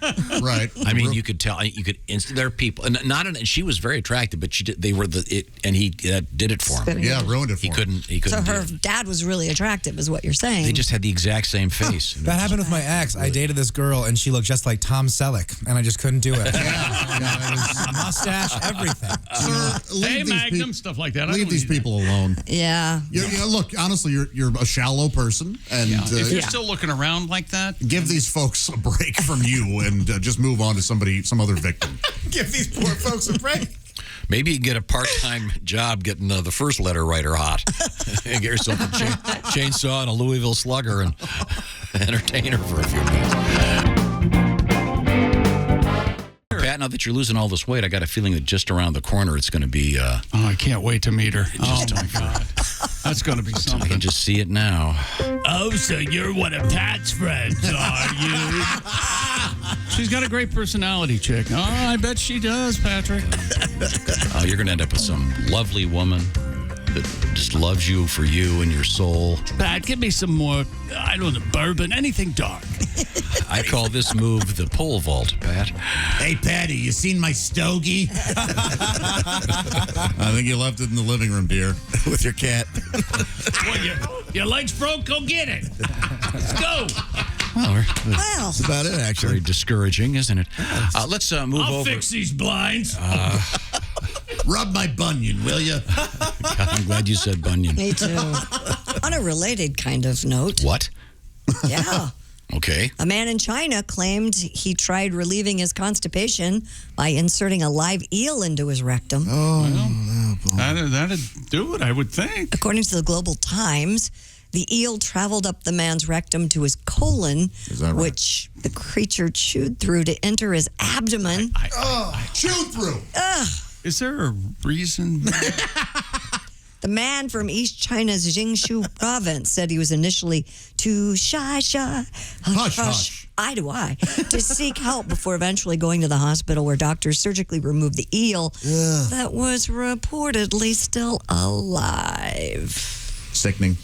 C: right.
B: I mean, you could tell. You could. There are people, and and she was very attractive, but she did. They were and he did it for him.
C: Yeah, ruined it for
B: He
C: him.
B: couldn't. He
D: So
B: couldn't.
D: her
B: do it.
D: dad was really attractive, is what you're saying.
B: They just had the exact same face.
F: That happened with my ex. I dated this girl, and she looked just like Tom Selleck, and I just couldn't do it. Mustache, everything.
C: Sir, leave
E: Hey,
C: these
E: Magnum,
C: peop-
E: stuff like that. I
C: Leave
E: don't
C: these
E: need that.
C: people alone.
D: Yeah.
C: Look, honestly, you're a shallow person, and
E: If you're still looking around like that,
C: give these folks a break from you, and just move on to some other victim.
F: Give these poor folks a break.
B: Maybe you can get a part-time job getting the first letter writer hot. And get yourself a chainsaw and a Louisville Slugger and entertain her for a few minutes. Pat, now that you're losing all this weight, I got a feeling that just around the corner it's going to be...
E: oh, I can't wait to meet her. Oh, my God. That's going to be
B: I
E: something.
B: can just see it now.
E: Oh, so you're one of Pat's friends, are you? She's got a great personality, chick. Oh, I bet she does, Patrick.
B: You're going to end up with some lovely woman that just loves you for you and your soul.
E: Pat, give me some more, I don't know, bourbon, anything dark.
B: I call this move the pole vault, Pat.
C: Hey, Patty, you seen my stogie? I think you left it in the living room, dear, with your cat.
E: Well, your leg's broke, go get it. Let's go.
B: Well,
D: Well,
G: That's about it, actually.
B: very discouraging, isn't it? Let's move
E: I'll
B: over.
E: fix these blinds.
C: Rub my bunion, will you?
B: God, I'm glad you said bunion.
D: Me too. On a related kind of note.
B: What?
D: Yeah.
B: Okay.
D: A man in China claimed he tried relieving his constipation by inserting a live eel into his rectum.
E: That'd do it, I would think.
D: According to the Global Times, the eel traveled up the man's rectum to his colon, which the creature chewed through to enter his abdomen.
C: Chewed through.
E: Is there a reason?
D: The man from East China's Jiangsu province said he was initially too shy, hush, eye to eye, to seek help before eventually going to the hospital where doctors surgically removed the eel that was reportedly still alive.
C: Sickening.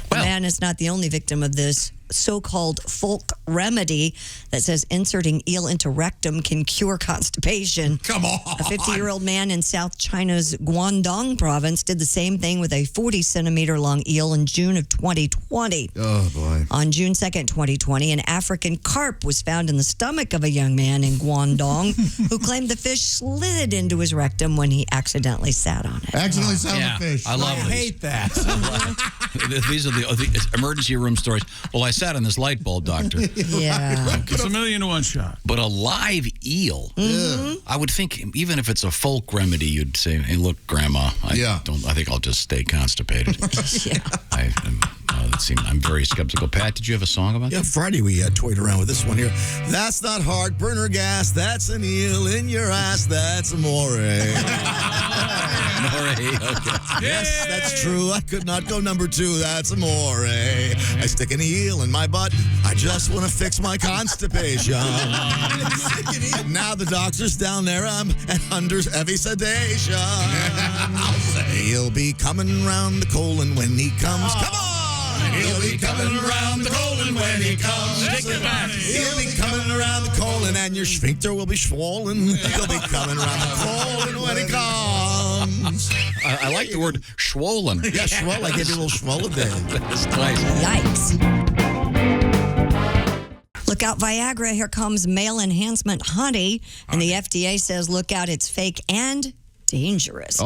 D: The man is not the only victim of this so-called folk remedy that says inserting eel into rectum can cure constipation.
C: Come on.
D: A 50-year-old man in South China's Guangdong province did the same thing with a 40-centimeter long eel in June of 2020.
C: Oh, boy.
D: On June 2nd, 2020, an African carp was found in the stomach of a young man in Guangdong who claimed the fish slid into his rectum when he accidentally sat on it.
C: Accidentally sat on the fish.
B: I love these.
F: hate that.
B: These are the emergency room stories. Well, I sat on this light bulb, doctor.
D: Yeah.
E: It's a 1,000,000 shot.
B: But a live eel, I would think, even if it's a folk remedy, you'd say, "Hey, look, Grandma, I think I'll just stay constipated."
D: Yeah.
B: I'm very skeptical. Pat, did you have a song about
G: Yeah,
B: that?
G: Friday we toyed around with this one here. That's not heartburn or gas. That's an eel in your ass. That's amore.
B: Okay.
G: Yes, that's true. I could not go number 2. That's amore. I stick an eel in my butt. I just want to fix my constipation. Now the doctor's down there. I'm under heavy sedation. He'll be coming round the colon when he comes. Come on! He'll be coming around the colon when he comes.
E: Take it back.
G: He'll be coming around the colon and your sphincter will be swollen. He'll be coming around the colon when he comes.
B: I like the word swollen.
G: Yeah, swollen. I gave you a little swollen there.
B: That's nice.
D: Yikes. Look out, Viagra. Here comes male enhancement honey. And the FDA says, look out, it's fake and dangerous.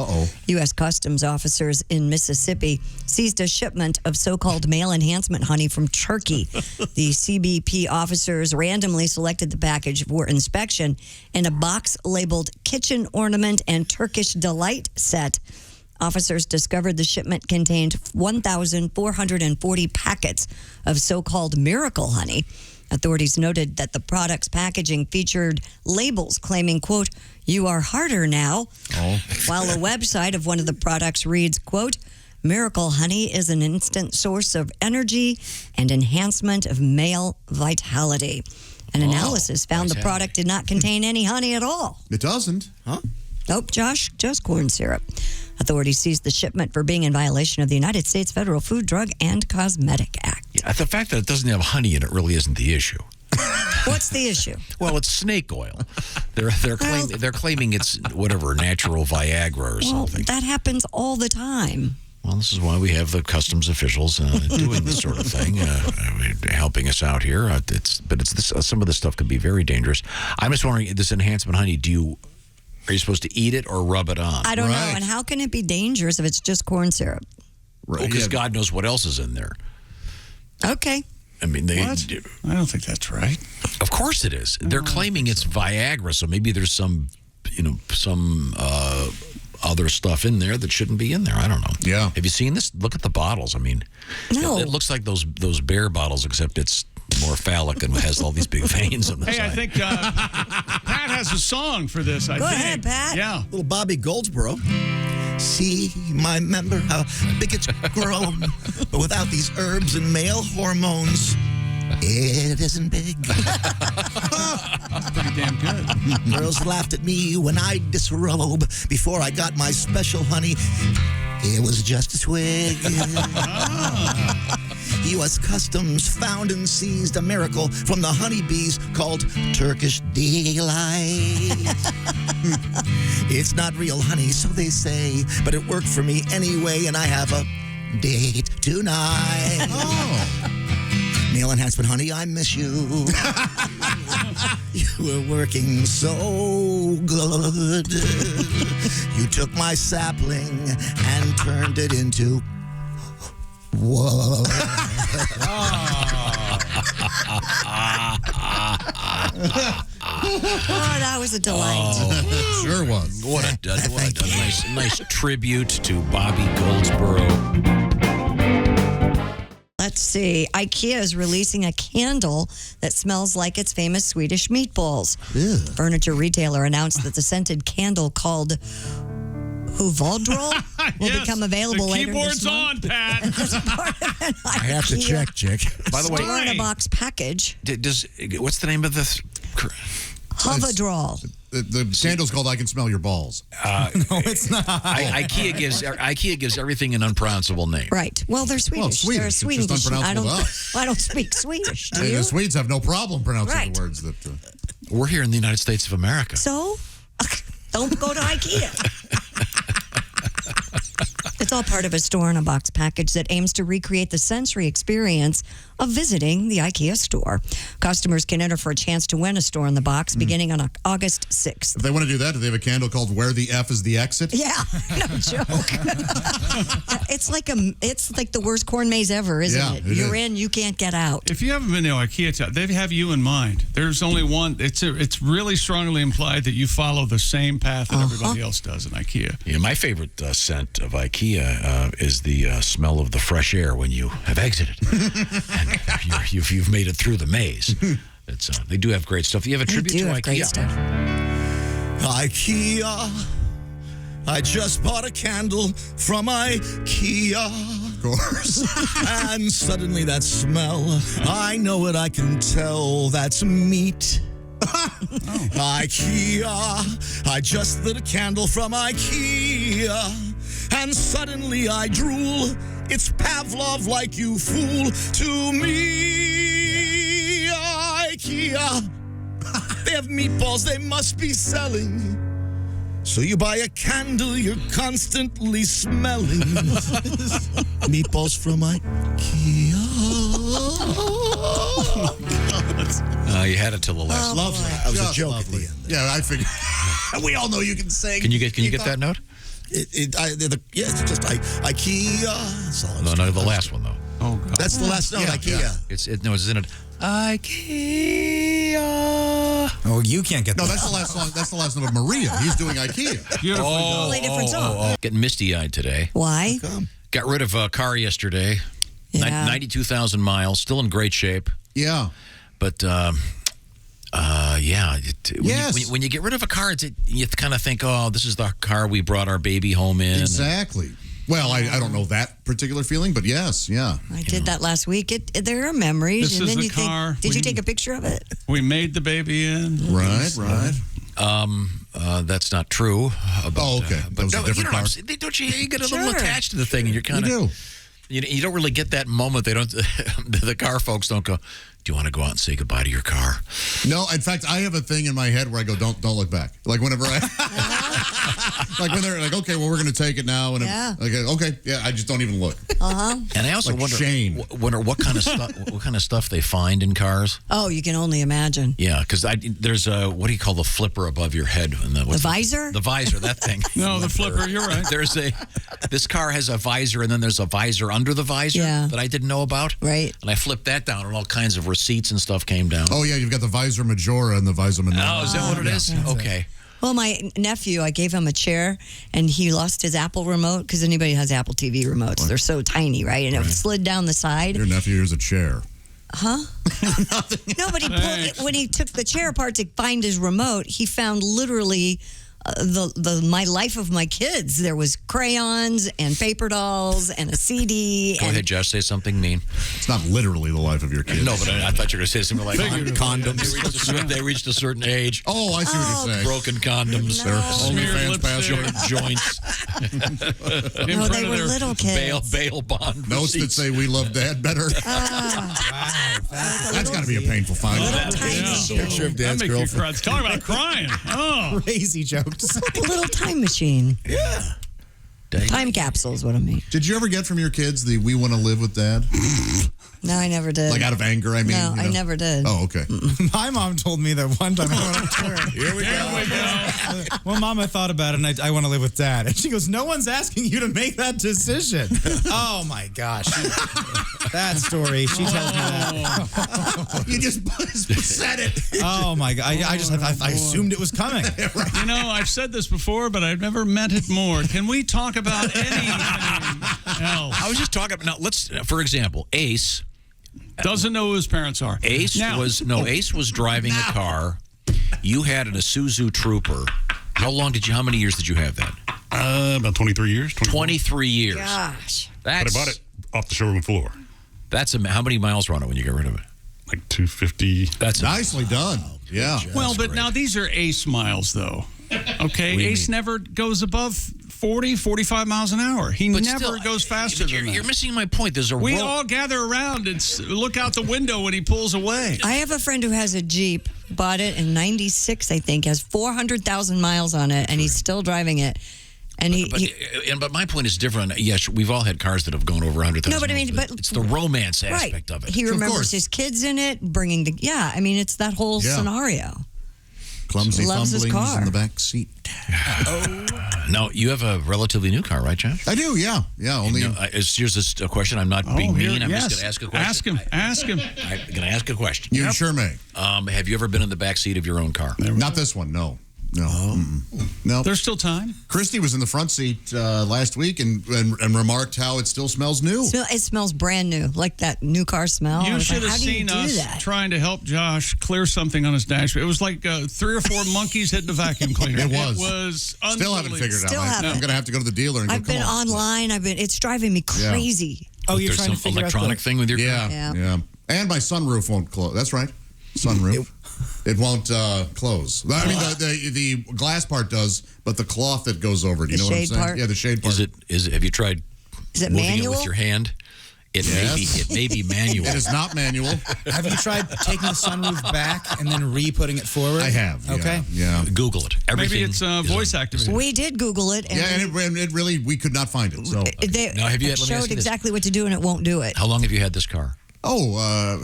D: U.S. Customs officers in Mississippi seized a shipment of so-called male enhancement honey from Turkey. The CBP officers randomly selected the package for inspection in a box labeled Kitchen Ornament and Turkish Delight Set. Officers discovered the shipment contained 1,440 packets of so-called miracle honey. Authorities noted that the product's packaging featured labels claiming, quote, "You are harder now," while a website of one of the products reads, quote, "Miracle Honey is an instant source of energy and enhancement of male vitality." An analysis found the product did not contain any honey at all.
C: It doesn't.
D: Nope, Josh, just corn syrup. Authorities seized the shipment for being in violation of the United States Federal Food, Drug, and Cosmetic Act.
B: Yeah, the fact that it doesn't have honey in it really isn't the issue.
D: What's the issue?
B: Well, it's snake oil. They're claiming it's whatever, natural Viagra or something.
D: That happens all the time.
B: Well, this is why we have the customs officials doing this sort of thing, helping us out here. Some of this stuff could be very dangerous. I'm just wondering, this enhancement honey, are you supposed to eat it or rub it on?
D: I don't know. And how can it be dangerous if it's just corn syrup?
B: Because God knows what else is in there.
D: Okay.
B: I mean,
E: I don't think that's right.
B: Of course it is. They're claiming it's Viagra, so maybe there's some other stuff in there that shouldn't be in there. I don't know.
C: Yeah.
B: Have you seen this? Look at the bottles. I mean,
D: No.
B: it looks like those bear bottles, except it's more phallic and has all these big veins on the
E: Hey,
B: side.
E: I think Pat has a song for this.
D: Go ahead, Pat.
E: Yeah.
G: Little Bobby Goldsboro. See my member, how big it's grown. But without these herbs and male hormones, it isn't big.
E: That's pretty damn good.
G: Girls laughed at me when I disrobe. Before I got my special honey, it was just a swig. U.S. Customs found and seized a miracle from the honeybees called Turkish Delight. It's not real honey, so they say, but it worked for me anyway, and I have a date tonight. Male enhancement honey, I miss you. You were working so good. You took took my sapling and turned it into... Whoa.
D: Oh, that was a delight.
C: Sure was.
B: What a nice tribute to Bobby Goldsboro.
D: Let's see. IKEA is releasing a candle that smells like its famous Swedish meatballs.
C: Ew.
D: Furniture retailer announced that the scented candle called Huvodrol will
E: Yes,
D: become available
E: the
D: later this
E: keyboard's
D: month.
E: on, Pat.
D: As part of an
G: I have to
D: IKEA
G: check, Chick.
B: By the way,
D: store-in-a-box package.
B: what's the name of this?
D: Huvodrol.
C: The candle's called I Can Smell Your Balls.
F: No, it's not.
B: IKEA gives everything an unpronounceable name.
D: Right. Well, they're Swedish.
C: Swedish.
D: They're a
C: It's
D: Swedish.
C: just unpronounceable to us.
D: I don't speak Swedish. Do
C: And
D: you?
C: the Swedes have no problem pronouncing
D: Right.
C: the words that...
B: We're here in the United States of America.
D: So, don't go to IKEA. It's all part of a store-in-a-box package that aims to recreate the sensory experience of visiting the IKEA store. Customers can enter for a chance to win a store-in-the-box beginning on August 6th.
C: If they want to do that, do they have a candle called Where the F is the Exit?
D: Yeah, no joke. It's like the worst corn maze ever, isn't
C: Yeah,
D: it?
C: it
D: You're
C: is.
D: in, you can't get out.
E: If you haven't been to IKEA, they have you in mind. There's only one. It's really strongly implied that you follow the same path that everybody else does in IKEA.
B: Yeah, my favorite scent of IKEA is the smell of the fresh air when you have exited and you've made it through the maze. They do have great stuff. Do you have a
D: They
B: tribute
D: do
B: to
D: have
B: IKEA?
D: great stuff.
G: IKEA. I just bought a candle from IKEA.
C: Of course.
G: And suddenly that smell, I know it, I can tell, that's meat. IKEA, I just lit a candle from IKEA, and suddenly I drool. It's Pavlov like you fool to me. IKEA, they have meatballs they must be selling. So you buy a candle you're constantly smelling. Meatballs from IKEA.
B: You had it till the last.
C: Lovely.
G: That was a
C: Just
G: joke
C: lovely.
G: at the end.
C: Yeah, I figured. We all know you can sing.
B: Can you get that note?
G: It's just IKEA. That's all.
B: No, the last one though.
E: Oh God.
G: That's the last note.
C: Yeah,
G: IKEA.
C: yeah.
B: It's in it. IKEA.
F: Oh, you can't get
C: No,
F: that.
C: that's the last song. That's the last note of Maria. He's doing IKEA.
E: Beautifully done.
D: Totally different song.
B: Getting misty-eyed today.
D: Why?
B: Got rid of a car yesterday.
D: Yeah.
B: 92,000 miles. Still in great shape.
C: Yeah.
B: But
C: Yes.
B: when you get rid of a car, you kind of think, oh, this is the car we brought our baby home in.
C: Exactly. Well, I don't know that particular feeling, but yes, yeah.
D: I did that last week. There are memories.
E: This
D: and
E: is
D: then
E: the
D: you
E: car
D: think, did you
E: we-
D: take a picture of it?
E: We made the baby in.
C: Right.
B: That's not true.
C: Oh, okay. That was a different car.
B: Don't you get a little
D: Sure.
B: attached to the thing, and you're kind
C: You
B: of.
C: do.
B: You don't really get that moment. They don't. The car folks don't go. Do you want to go out and say goodbye to your car?
C: No, in fact, I have a thing in my head where I go, don't look back. Like whenever I, like when they're like, okay, well, we're going to take it now, and
D: Yeah.
C: like, okay, yeah, I just don't even look.
B: And I also
C: Like
B: wonder
C: Shane.
B: wonder what kind of stuff they find in cars.
D: Oh, you can only imagine.
B: Yeah, because there's a what do you call the flipper above your head? And
D: The visor?
B: The visor, that thing.
E: No, the flipper. You're right.
B: This car has a visor, and then there's a visor under the visor
D: Yeah.
B: that I didn't know about.
D: Right.
B: And I flipped that down, and all kinds of receipts and stuff came down.
C: Oh yeah, you've got the visor majora and the visor minora.
B: Oh, is that what it is? Okay.
D: Well, my nephew, I gave him a chair, and he lost his Apple remote because anybody has Apple TV remotes. They're so tiny, right? And it slid down the side.
C: Your nephew here's a chair.
D: Huh? No, but he pulled, when he took the chair apart to find his remote, he found literally the My Life of My Kids. There was crayons and paper dolls and a CD.
B: Go ahead, Josh. Say something mean.
C: It's not literally the life of your kid.
B: No, but I thought you were going to say something like
C: condoms.
B: They reached a certain age.
C: Oh, I see what you're saying.
B: Broken condoms.
C: Their
E: Smeared
C: OnlyFans password.
E: lipstick.
B: Joints.
D: No, they were little kids.
B: Bail bond.
C: Notes that
B: receipts.
C: say we love dad better. That's got to be a painful find.
G: Picture of
E: That
G: Dad's
E: makes you
G: girlfriend.
E: cry. Talk about crying. Oh.
F: Crazy jokes.
D: A little time machine.
G: Yeah.
D: Time capsule is what I mean.
C: Did you ever get from your kids the "We want to live with Dad"?
D: No, I never did.
C: Like out of anger, I mean.
D: No, I never did.
C: Oh, okay.
F: My mom told me that one time I went up to her.
C: Here we go.
F: Well, Mom, I thought about it, and I want to live with Dad. And she goes, no one's asking you to make that decision. Oh, my gosh. That story, she tells me that.
C: You just said it.
F: Oh, my God. I assumed it was coming.
E: You know, I've said this before, but I've never meant it more. Can we talk about anything else?
B: I was just talking about, now, let's, for example, Ace.
E: Doesn't know who his parents are.
B: Ace was driving a car. You had an Isuzu Trooper. How many years did you have that?
J: About 23 years.
B: 23 years.
D: Gosh.
J: But I bought it off the showroom floor.
B: How many miles were on it when you got rid of it?
J: Like 250.
B: That's
C: Nicely done. Yeah.
E: Well, but now these are Ace miles, though. Okay, Ace never goes above 40, 45 miles an hour. He never goes faster than that.
B: You're missing my point. There's a
E: We all gather around and look out the window when he pulls away.
D: I have a friend who has a Jeep, bought it in 96, I think, has 400,000 miles on it, and he's still driving it. And
B: but my point is different. Yes, we've all had cars that have gone over 100,000.
D: No, but I mean,
B: it's the romance aspect of it.
D: He remembers his kids in it, I mean, it's that whole scenario.
C: Clumsy
D: Loves his
C: fumblings
D: car.
C: in the back seat.
B: No, you have a relatively new car, right, Josh?
C: I do, yeah. Yeah, only.
B: Here's a question. I'm not being mean. I'm just going to ask a question.
E: Ask him.
B: I'm going to ask a question.
C: You sure may.
B: Have you ever been in the back seat of your own car?
C: Not this one, no. No. No.
E: There's still time.
C: Christy was in the front seat last week and remarked how it still smells new.
D: It smells brand new, like that new car smell.
E: You should have seen us trying to help Josh clear something on his dashboard. It was like 3 or 4 monkeys hitting the vacuum cleaner.
C: It was.
E: It was unbelievable.
C: Still haven't figured it out. I'm going to have to go to the dealer and go,
D: I've been online. It's driving me crazy.
F: Oh, you're
B: There's
F: trying to
B: some
F: figure out
B: electronic thing with your car?
C: Yeah. And my sunroof won't close. That's right. Sunroof. It won't close. I mean, the glass part does, but the cloth that goes over it. You know what I'm saying?
D: Part?
C: Yeah, the shade part.
B: Is it? Have you tried?
D: Is it
B: moving
D: manual?
B: it with your hand? It may be manual.
C: It is not manual.
F: Have you tried taking the sunroof back and then re-putting it forward?
C: I have.
F: Okay.
C: Yeah.
B: Google it.
E: Maybe it's voice activated.
D: We did Google it. And
C: it really, we could not find it. So
B: Now, have you? Let me ask
D: showed
B: you this.
D: exactly what to do, and it won't do it.
B: How long have you had this car?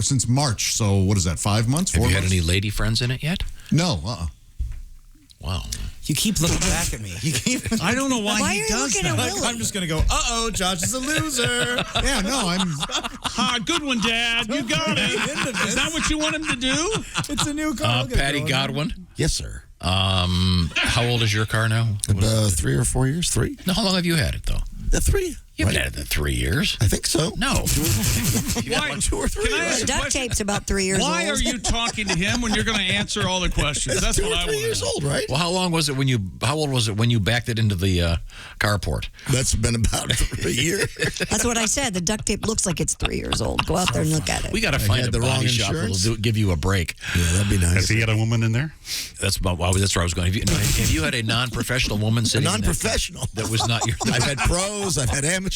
C: Since March. So what is that? 5 months? 4
B: Have you
C: months?
B: had any lady friends in it yet?
C: No.
B: Wow.
F: You keep looking back at me.
E: I don't know why he
D: are you
E: does
D: looking
E: that.
D: at Willie?
F: I'm just going to go, uh-oh, Josh is a loser.
C: Yeah, no, I'm.
E: Good one, Dad. You got it. Is that what you want him to do?
F: It's a new car. Look at it
B: Patty
F: going.
B: Godwin.
G: Yes, sir.
B: How old is your car now?
G: 3 or 4 years. 3.
B: No, how long have you had it though?
G: 3.
B: You haven't had it in 3 years.
G: I think so.
B: No.
E: Why?
G: 2 or 3.
E: Can I ask a
D: Duct
E: question?
D: tape's about 3 years old.
E: Why are you talking to him when you're going to answer all the questions? That's
G: 2
E: what
G: or
E: I
G: 3
E: want.
G: years old, right?
B: Well, how old was it when you backed it into the carport?
G: That's been about a year.
D: That's what I said. The duct tape looks like it's 3 years old. Go out there and look at it.
B: We got to
G: I
B: find
G: had
B: a
G: the wrong
B: body shop
G: insurance.
B: that'll give you a break.
G: Yeah, that'd be nice.
J: Has he had a woman in there?
B: That's where I was going. Have you had a non-professional woman sitting in that car
G: Non-professional.
B: that was not your?
G: I've had pros. I've had amateurs.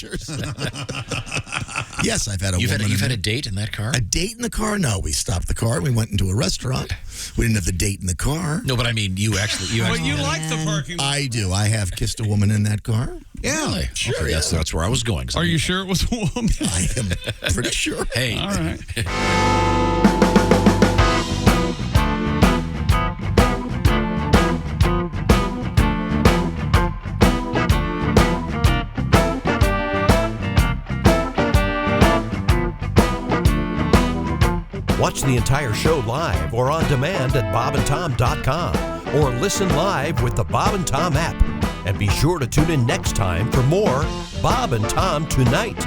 G: Yes, I've had a woman.
B: You've had a date in that car?
G: A date in the car? No, we stopped the car. We went into a restaurant. We didn't have the date in the car.
B: No, but I mean, you actually.
E: Well, you like the parking lot.
G: I do. I have kissed a woman in that car.
C: Yeah.
B: Really?
G: Sure,
B: Okay,
G: yeah.
B: that's where I was going.
E: Are you sure it was a woman?
G: I am pretty sure.
B: Hey.
E: All right.
A: Watch the entire show live or on demand at bobandtom.com or listen live with the Bob and Tom app. And be sure to tune in next time for more Bob and Tom Tonight.